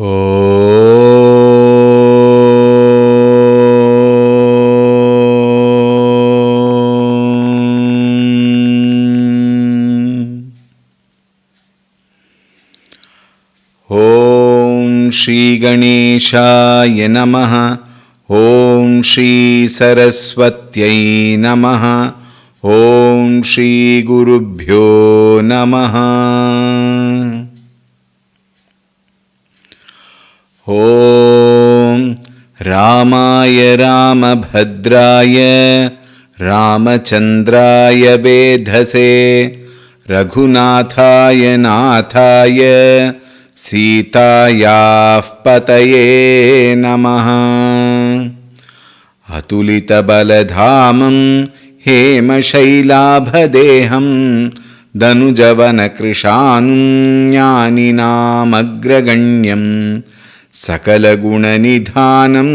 ॐ श्री गणेशाय नमः। ॐ श्री सरस्वत्यै नमः। ॐ श्री गुरुभ्यो नमः। ॐ रामाय रामभद्राय रामचन्द्राय वेधसे रघुनाथाय नाथाय सीतायाः पतये नमः। अतुलितबलधामं हेमशैलाभदेहं दनुजवनकृशानुं ज्ञानिनामग्रगण्यं सकलगुणनिधानं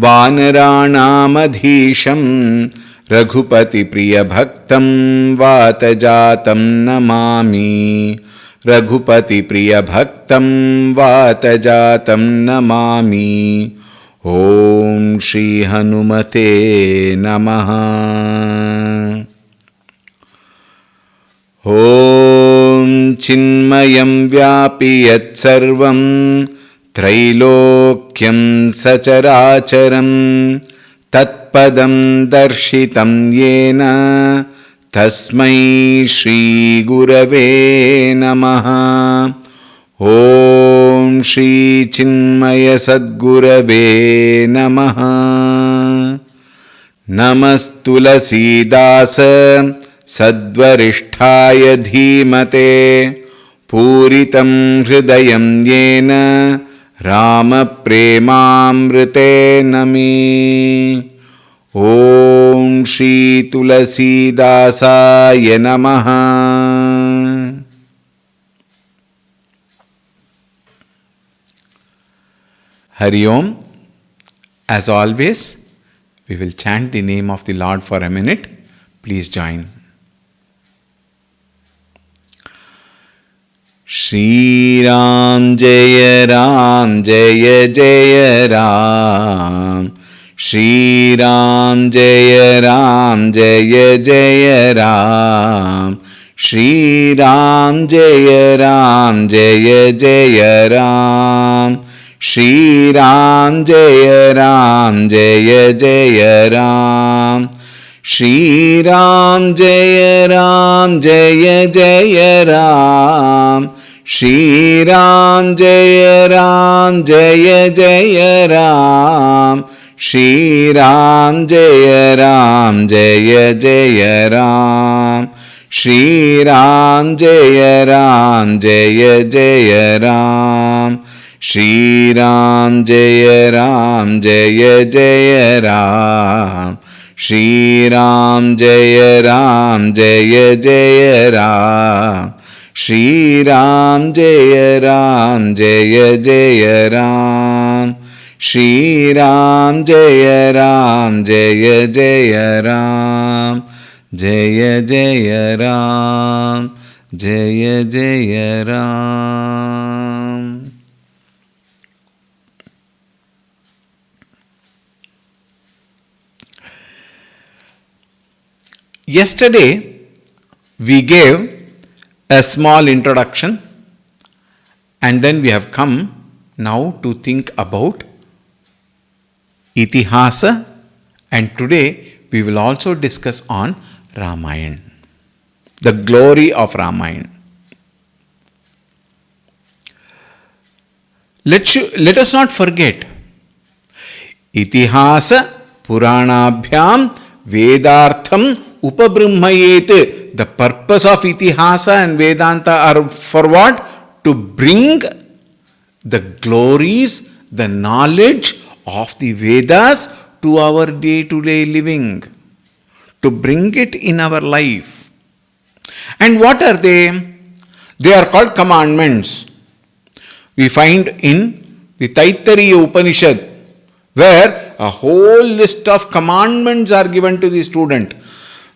वानराणामधीशं रघुपतिप्रियभक्तं वातजातं नमामि। रघुपतिप्रियभक्तं वातजातं नमामि। ॐ श्री हनुमते नमः। ॐ चिन्मयं व्यापि यत्सर्वं त्रैलोक्यं सचराचरं तत्पदं दर्शितं येन तस्मै श्रीगुरवे नमः। ॐ श्रीचिन्मयसद्गुरवे नमः। नमस्तुलसीदास सद्वरिष्ठाय धीमते पूरितं हृदयं येन रामप्रेमामृतेन मे। ॐ श्री तुलसीदासाय नमः। Hari Om. As always, we will chant the name of the Lord for a minute. Please join. Shri Ram Jaya Ram Jaya Jaya Ram. Shri Ram Jaya Ram Jaya Jaya Ram. Shri Ram Jaya Ram Jaya Jaya Ram. Shri Ram Jaya Ram Jaya Jaya Ram. Shri Ram Jaya Ram Jaya Jaya Ram. Shri Ram Jaya Ram Jaya Jaya Ram. Shri Ram Jaya Ram Jaya Jaya Ram. Shri Ram Jaya Ram Jaya Jaya Ram. Shri Ram Jaya Ram Jaya Jaya Ram. Shri Ram Jaya Ram Jaya Jaya Ram. Shri Ram Jaya Ram Jaya Jaya Ram. Shri Ram Jaya Ram Jaya Jaya Ram. Jaya Jaya Ram Jaya Jaya Ram. Yesterday we gave a small introduction, and then we have come now to think about Itihasa, and today we will also discuss on Ramayan, the glory of Ramayan. Let us not forget, Itihasa Puranabhyam Vedartham Upabrahmayet. The purpose of Itihasa and Vedanta are for what? To bring the glories, the knowledge of the Vedas to our day-to-day living, to bring it in our life. And what are they? They are called commandments. We find in the Taittiriya Upanishad, where a whole list of commandments are given to the student.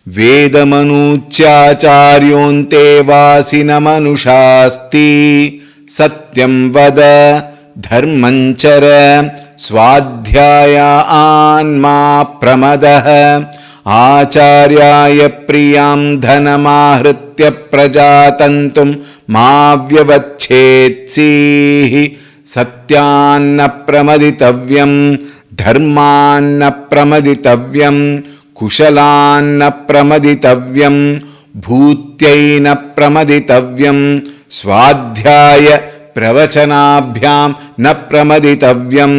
Vedamanucchacharyonte vasinamanushaasti satyam vada dharmanchara swadhyayaan ma pramadah आचार्याय प्रियां धनमाहृत्य प्रजातन्तुं मा व्यवच्छेत्सीः सत्यान्न प्रमदितव्यं धर्मान्न प्रमदितव्यं कुशलान्न प्रमदितव्यं भूत्यैन प्रमदितव्यं स्वाध्याय प्रवचनाभ्यां न प्रमदितव्यं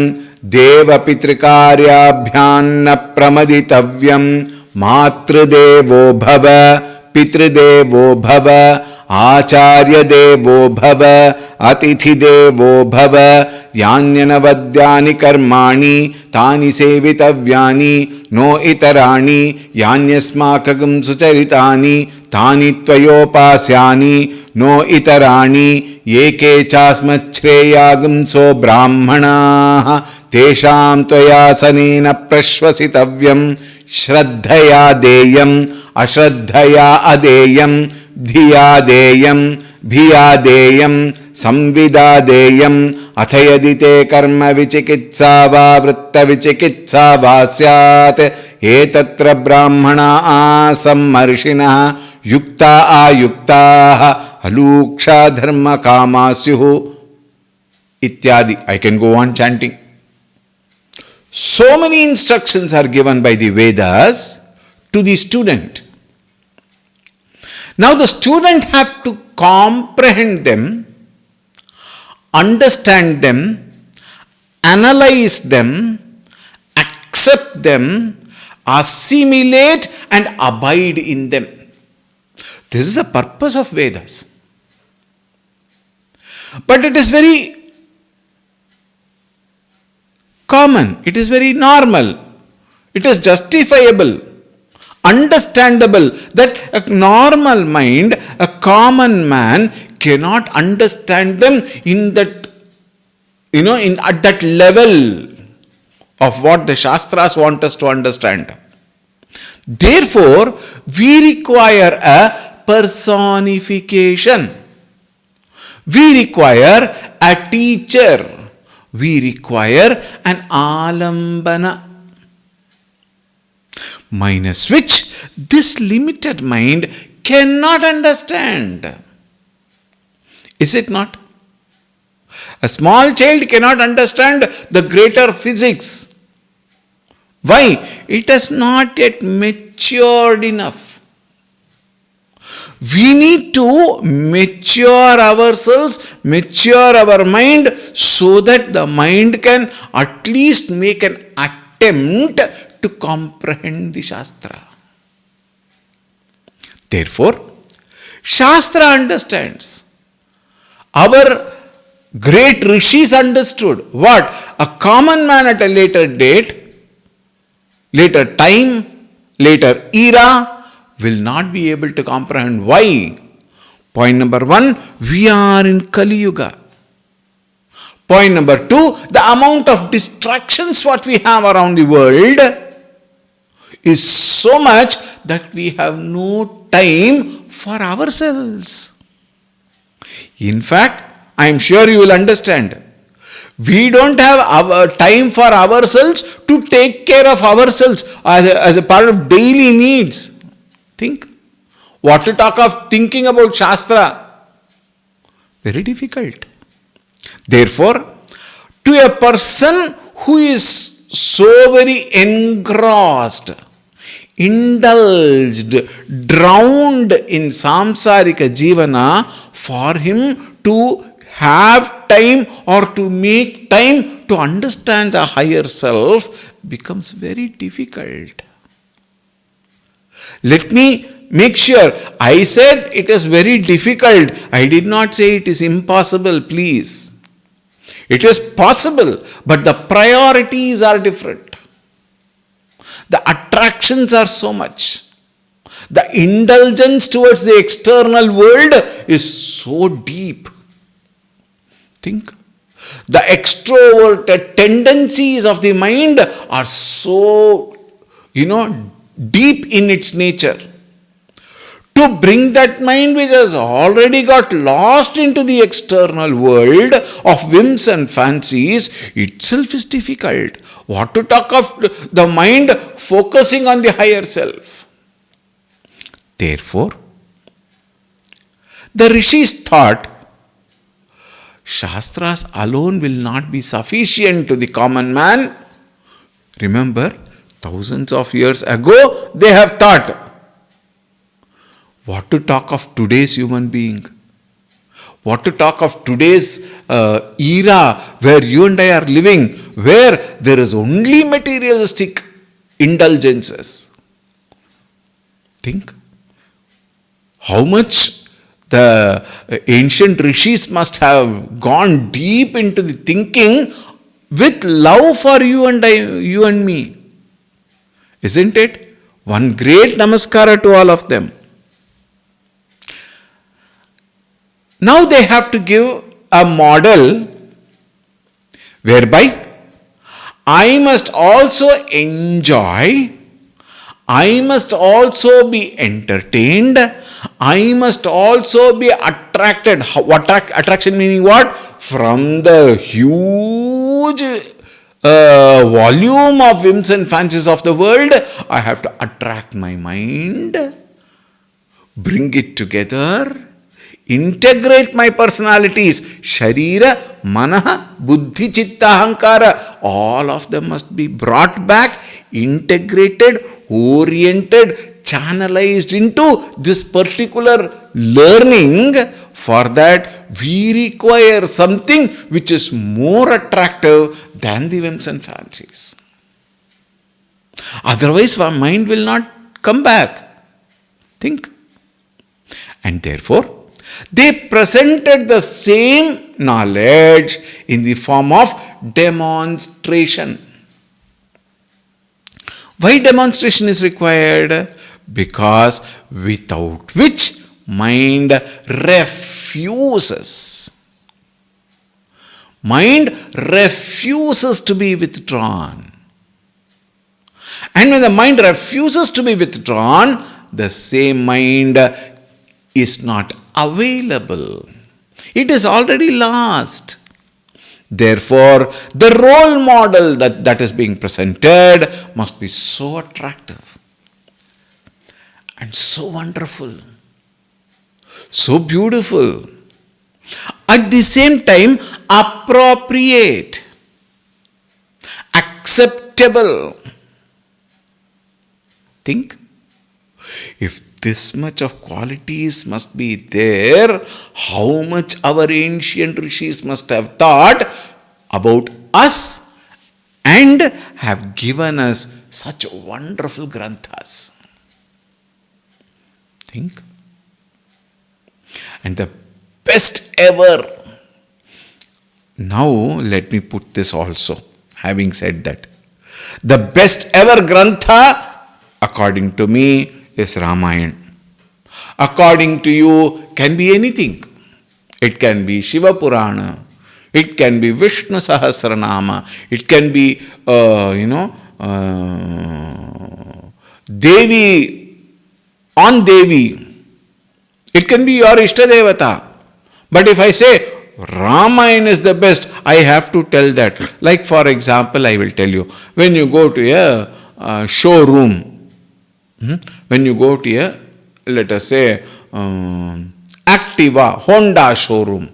देवपितृकार्याभ्यां न प्रमदितव्यं मातृदेवो भव पितृदेवो भव आचार्यदेवो भव अतिथिदेवो भव यान्यनवद्यानि कर्माणि तानि सेवितव्यानि नो इतराणि यान्यस्माकं सुचरितानि तानि त्वयोपास्यानि नो इतराणि एके चास्मच्छ्रेयागुंसो ब्राह्मणाः तेषां त्वयासनेन प्रश्वसितव्यं श्रद्धया देयम् अश्रद्धया अदेयम् धिया देयम् भिया देयम् संविदा देयम् अथ यदि ते कर्म विचिकित्सा वा वृत्त विचिकित्सा वा स्यात् एतत्र ब्राह्मणाः सम्मर्षिणः युक्ता आयुक्ताः अलूक्षा धर्म कामा स्युः इत्यादि. I can go on chanting. So many instructions are given by the Vedas to the student. Now the student have to comprehend them, understand them, analyze them, accept them, assimilate and abide in them. This is the purpose of Vedas. But it is very common, it is very normal, it is justifiable, understandable that a normal mind, a common man cannot understand them in that, at that level of what the Shastras want us to understand. Therefore, we require a personification. We require a teacher. We require an alambana. Minus which this limited mind cannot understand. Is it not? A small child cannot understand the greater physics. Why? It has not yet matured enough. We need to mature ourselves, mature our mind so that the mind can at least make an attempt to comprehend the Shastra. Therefore, Shastra understands. Our great rishis understood. What? A common man at a later date, later time, later era will not be able to comprehend. Why? Point number one, we are in Kali Yuga. Point number two, the amount of distractions what we have around the world is so much that we have no time for ourselves. In fact, I am sure you will understand. We don't have our time for ourselves to take care of ourselves as a part of daily needs. Think. What to talk of thinking about Shastra? Very difficult. Therefore, to a person who is so very engrossed, indulged, drowned in samsarika jivana, for him to have time or to make time to understand the higher self becomes very difficult. Let me make sure. I said it is very difficult. I did not say it is impossible, please. It is possible, but the priorities are different. The attractions are so much. The indulgence towards the external world is so deep. Think. The extroverted tendencies of the mind are so, deep in its nature. to bring that mind which has already got lost into the external world of whims and fancies itself is difficult. What to talk of the mind focusing on the higher self? Therefore, the rishis thought Shastras alone will not be sufficient to the common man. Remember, thousands of years ago, they have thought. What to talk of today's human being? What to talk of today's era where you and I are living, where there is only materialistic indulgences? Think how much the ancient rishis must have gone deep into the thinking with love for you and me. Isn't it? One great namaskara to all of them. Now they have to give a model whereby I must also enjoy, I must also be entertained, I must also be attracted. Attraction meaning what? From the huge volume of whims and fancies of the world, I have to attract my mind, bring it together, integrate my personalities, Sharira, Manaha, Buddhi, Chitta, Ahankara, all of them must be brought back, integrated, oriented, channelized into this particular learning. For that, we require something which is more attractive than the whims and fancies. Otherwise, our mind will not come back. Think. And therefore, they presented the same knowledge in the form of demonstration. Why demonstration is required? Because without which mind refuses. Mind refuses to be withdrawn. And when the mind refuses to be withdrawn, the same mind is not available. It is already lost. Therefore, the role model that is being presented must be so attractive and so wonderful, so beautiful. At the same time, appropriate, acceptable. Think. If this much of qualities must be there, how much our ancient rishis must have thought about us and have given us such wonderful granthas. Think. And the best ever. Now let me put this also, having said that. The best ever grantha, according to me, is Ramayan. According to you, can be anything. It can be Shiva Purana. It can be Vishnu Sahasranama. It can be, Devi on Devi. It can be your Ishtadevata. But if I say Ramayan is the best, I have to tell that. Like for example, I will tell you, when you go to a showroom, when you go to a, let us say, Activa, Honda showroom,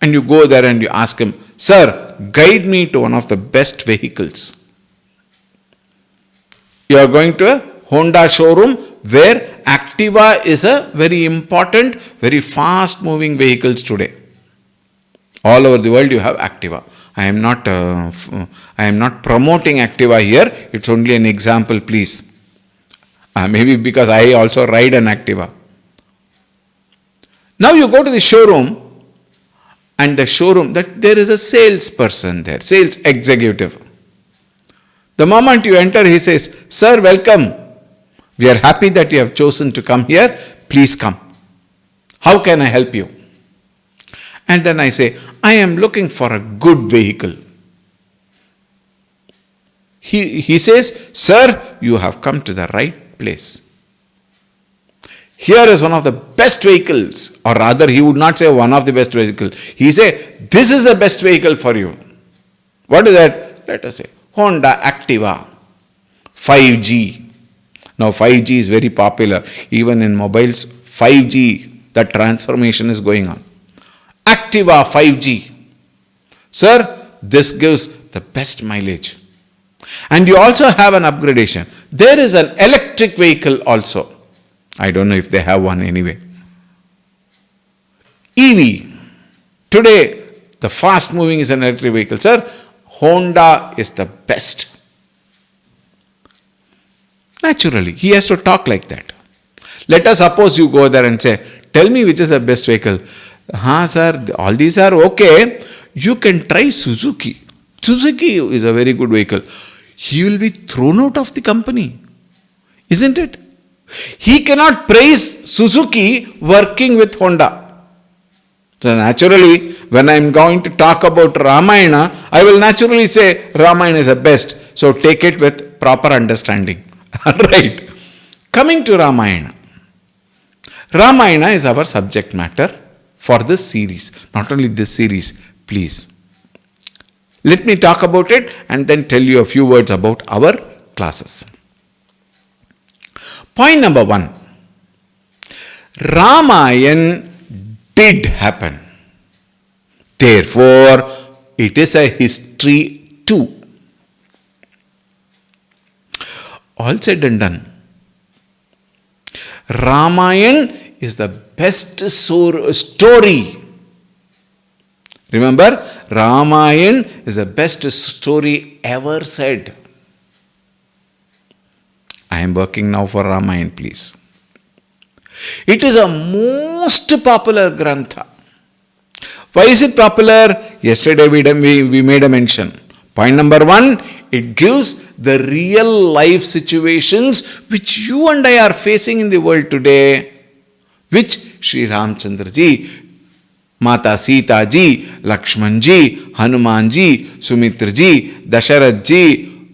and you go there and you ask him, sir, guide me to one of the best vehicles. You are going to a Honda showroom where Activa is a very important, very fast moving vehicles today. All over the world you have Activa. I am not promoting Activa here. It's only an example, please. Maybe because I also ride an Activa. Now you go to the showroom, and the showroom, that there is a salesperson there, sales executive. The moment you enter, he says, sir, welcome. We are happy that you have chosen to come here. Please come. How can I help you? And then I say, I am looking for a good vehicle. He says, sir, you have come to the right place. Here is one of the best vehicles, or rather he would not say one of the best vehicles. He say, this is the best vehicle for you. What is that? Let us say, Honda Activa 5G. Now 5G is very popular. Even in mobiles, 5G, the transformation is going on. Activa 5G. Sir, this gives the best mileage. And you also have an upgradation. There is an electric vehicle also. I don't know if they have one anyway. EV. Today, the fast moving is an electric vehicle. Sir, Honda is the best. Naturally, he has to talk like that. Let us suppose you go there and say, tell me which is the best vehicle. Sir, all these are okay. You can try Suzuki. Suzuki is a very good vehicle. He will be thrown out of the company. Isn't it? He cannot praise Suzuki working with Honda. So naturally, when I am going to talk about Ramayana, I will naturally say Ramayana is the best. So take it with proper understanding. Right. Coming to Ramayana. Ramayana is our subject matter for this series. Not only this series, please. Let me talk about it and then tell you a few words about our classes. Point number 1. Ramayan did happen. Therefore, it is a history too. All said and done. Ramayan is the best story. Remember, Ramayan is the best story ever said. I am working now for Ramayan, please. It is a most popular grantha. Why is it popular? Yesterday we made a mention. Point number 1, it gives the real life situations which you and I are facing in the world today, which Sri Ramchandra ji, Mata Sita ji, Lakshman ji, Hanuman ji, Sumitra ji, Dasharath ji,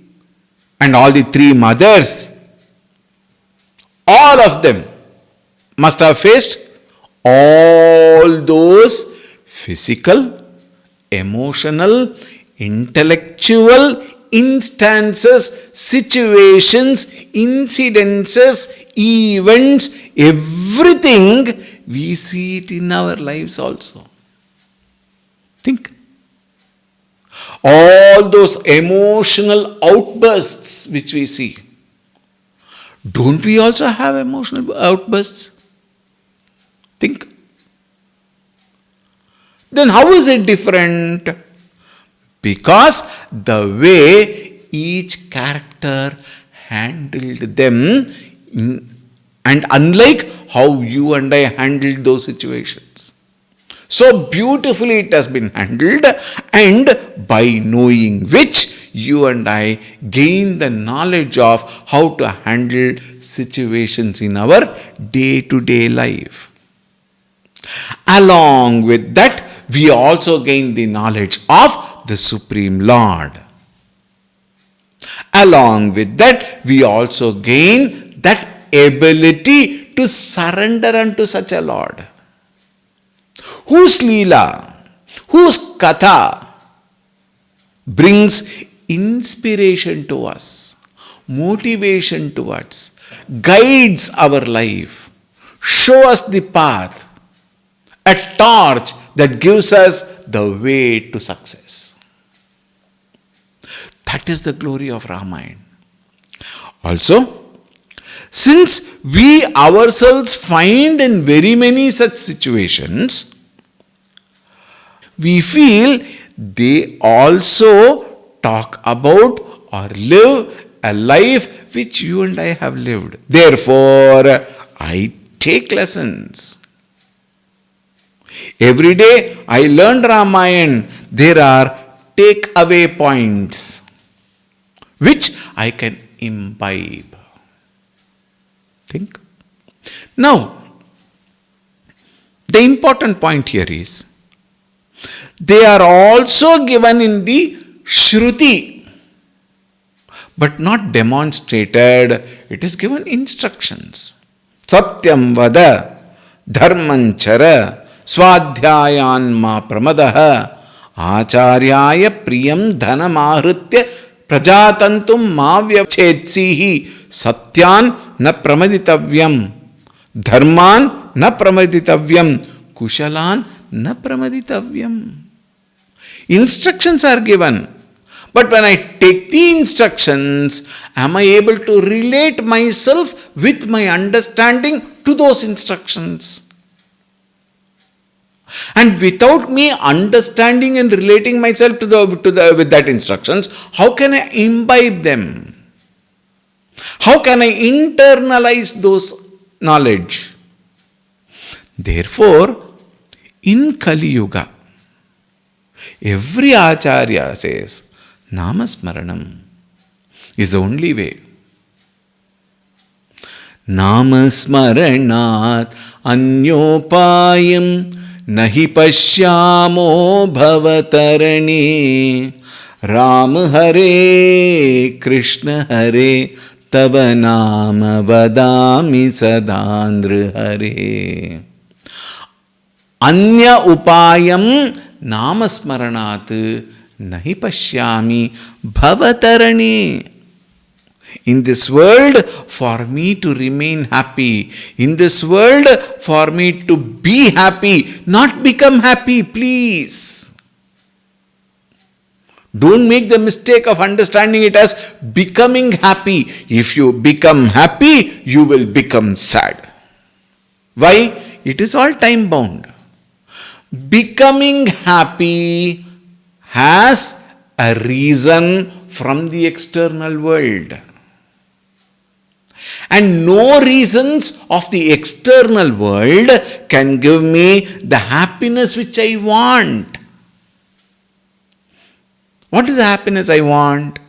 and all the 3 mothers, all of them must have faced all those physical, emotional, intellectual instances, situations, incidences, events, everything, we see it in our lives also. Think. All those emotional outbursts which we see. Don't we also have emotional outbursts? Think. Then how is it different? Because the way each character handled them, and unlike how you and I handled those situations. So beautifully it has been handled, and by knowing which you and I gain the knowledge of how to handle situations in our day-to-day life. Along with that, we also gain the knowledge of the Supreme Lord. Along with that, we also gain that ability to surrender unto such a Lord. Whose Leela, whose Katha brings inspiration to us, motivation to us, guides our life, show us the path, a torch that gives us the way to success. That is the glory of Ramayan. Also, since we ourselves find in very many such situations, we feel they also talk about or live a life which you and I have lived. Therefore, I take lessons. Every day I learn Ramayan. There are take-away points which I can imbibe. Think. Now, the important point here is, they are also given in the Shruti, but not demonstrated. It is given instructions. satyam vada, dharmanchara, swadhyayan ma pramadah, acharyaya priyam dhanam ahritya prajatantum ma vyachhetsihi, satyan na pramaditavyam, dharman na pramaditavyam, kushalan na pramaditavyam. Instructions are given. But when I take the instructions, am I able to relate myself with my understanding to those instructions? And without me understanding and relating myself with that instructions, how can I imbibe them? How can I internalize those knowledge? Therefore, in Kali Yuga, every Acharya says, Namasmaranam is the only way. Namasmaranat anyopayam nahi pashyamo bhavatarani Ram Hare Krishna Hare Tava Nama Vadami Sadandra Hare. Anya upayam namasmaranat nahi pashyami bhavatarani. In this world, for me to remain happy, in this world, for me to be happy, not become happy, please. Don't make the mistake of understanding it as becoming happy. If you become happy, you will become sad. Why? It is all time bound. Becoming happy has a reason from the external world. And no reasons of the external world can give me the happiness which I want. What is the happiness I want?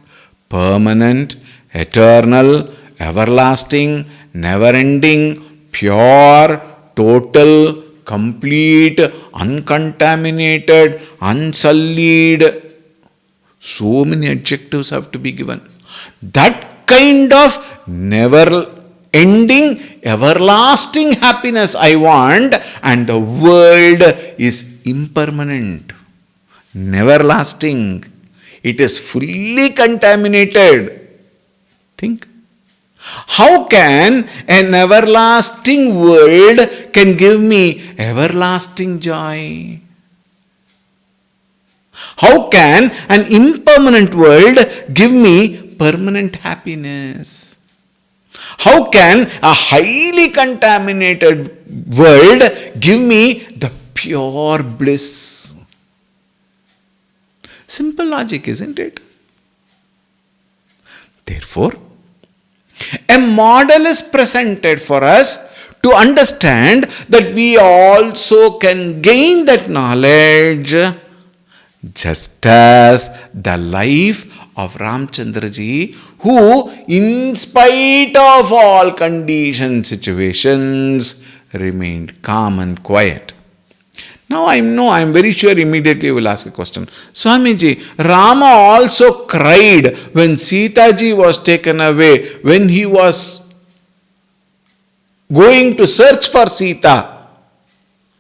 Permanent, eternal, everlasting, never-ending, pure, total, complete, uncontaminated, unsullied. So many adjectives have to be given. That kind of never-ending, everlasting happiness I want, and the world is impermanent, never-lasting. It is fully contaminated. Think. How can an everlasting world can give me everlasting joy? How can an impermanent world give me permanent happiness? How can a highly contaminated world give me the pure bliss? Simple logic, isn't it? Therefore, a model is presented for us to understand that we also can gain that knowledge, just as the life of Ramchandraji, who in spite of all conditions, situations, remained calm and quiet. Now I am very sure immediately you will ask a question. Swamiji, Rama also cried when Sita ji was taken away, when he was going to search for Sita.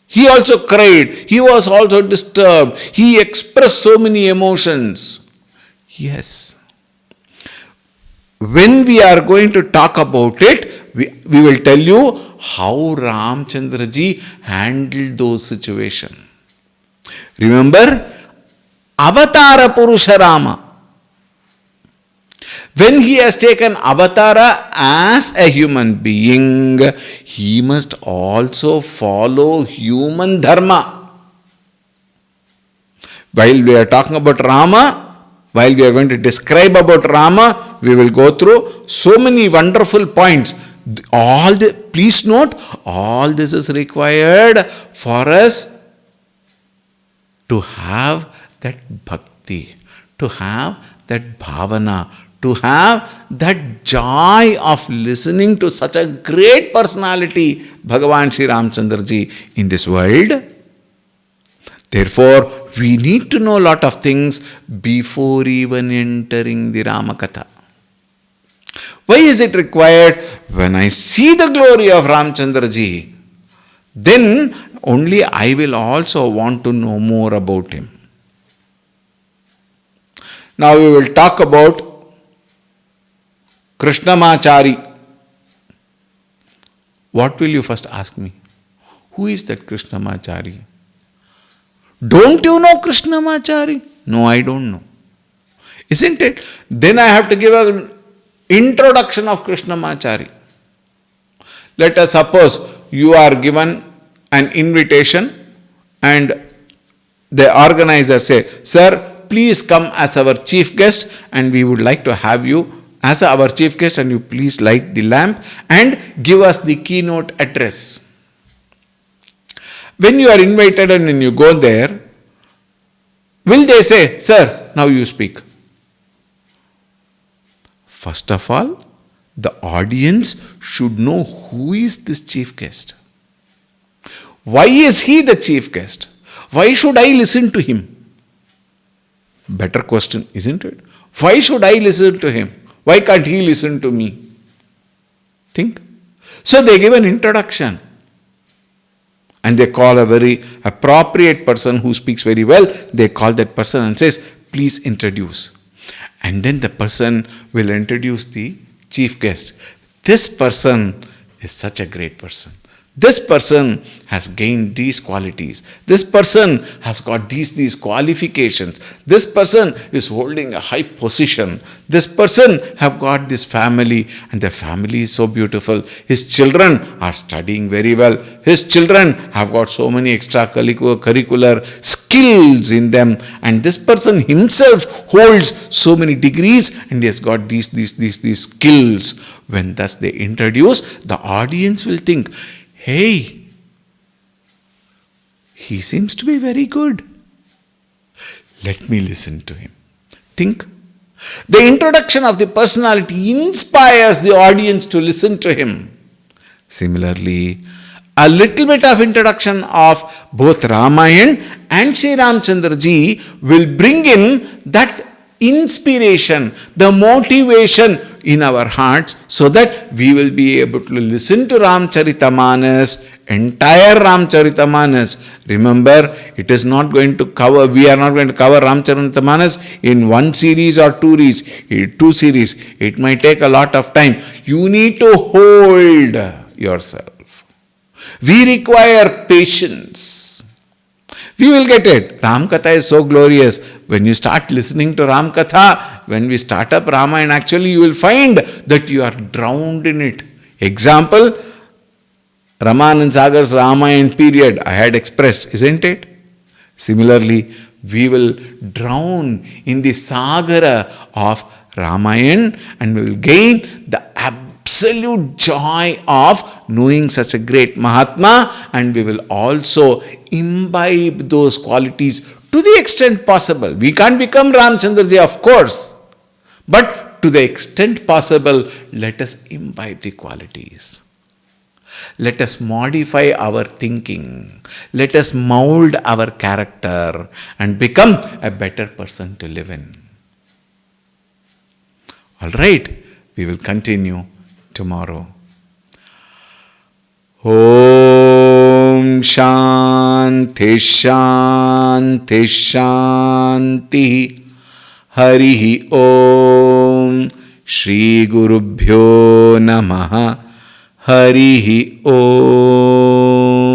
He also cried. He was also disturbed. He expressed so many emotions. Yes. When we are going to talk about it, we will tell you how Ramchandraji handled those situations. Remember, Avatara Purusha Rama. When he has taken avatara as a human being, he must also follow human dharma. While we are talking about Rama, while we are going to describe about Rama, we will go through so many wonderful points. Please note, all this is required for us to have that bhakti, to have that bhavana, to have that joy of listening to such a great personality, Bhagavan Sri Ramchandraji, in this world. Therefore, we need to know a lot of things before even entering the Ramakatha. Why is it required? When I see the glory of Ramchandraji, then only I will also want to know more about him. Now we will talk about Krishnamachari. What will you first ask me? Who is that Krishnamachari? Don't you know Krishnamachari? No, I don't know. Isn't it? Then I have to give an introduction of Krishnamachari. Let us suppose you are given an invitation and the organizer say, "Sir, please come as our chief guest and we would like to have you as our chief guest and you please light the lamp and give us the keynote address." When you are invited and when you go there, will they say, "Sir, now you speak"? First of all, the audience should know who is this chief guest. Why is he the chief guest? Why should I listen to him? Better question, isn't it? Why should I listen to him? Why can't he listen to me? Think. So they give an introduction. And they call a very appropriate person who speaks very well. They call that person and says, "Please introduce." And then the person will introduce the chief guest. This person is such a great person. This person has gained these qualities. This person has got these qualifications. This person is holding a high position. This person have got this family and the family is so beautiful. His children are studying very well. His children have got so many extracurricular skills in them. And this person himself holds so many degrees and he has got these skills. When thus they introduce, the audience will think, "Hey, he seems to be very good. Let me listen to him." Think. The introduction of the personality inspires the audience to listen to him. Similarly, a little bit of introduction of both Ramayan and Sri Ramchandraji will bring in that inspiration, the motivation in our hearts so that we will be able to listen to Ramcharitamanas, entire Ramcharitamanas. Remember, it is not going to cover, we are not going to cover Ramcharitamanas in one series or two series. It might take a lot of time. You need to hold yourself. We require patience. We will get it. Ram Katha is so glorious. When you start listening to Ram Katha, when we start up Ramayan, actually you will find that you are drowned in it. Example, Ramanand Sagar's Ramayan period I had expressed, isn't it? Similarly, we will drown in the Sagara of Ramayan and we will gain the absolute joy of knowing such a great Mahatma, and we will also imbibe those qualities to the extent possible. We can't become Ramchandraji, of course, but to the extent possible, let us imbibe the qualities. Let us modify our thinking. Let us mold our character and become a better person to live in. All right, we will continue tomorrow. Om Shanti Shanti Shanti. Harihi Om. Shri Gurubhyo Namaha. Harihi Om.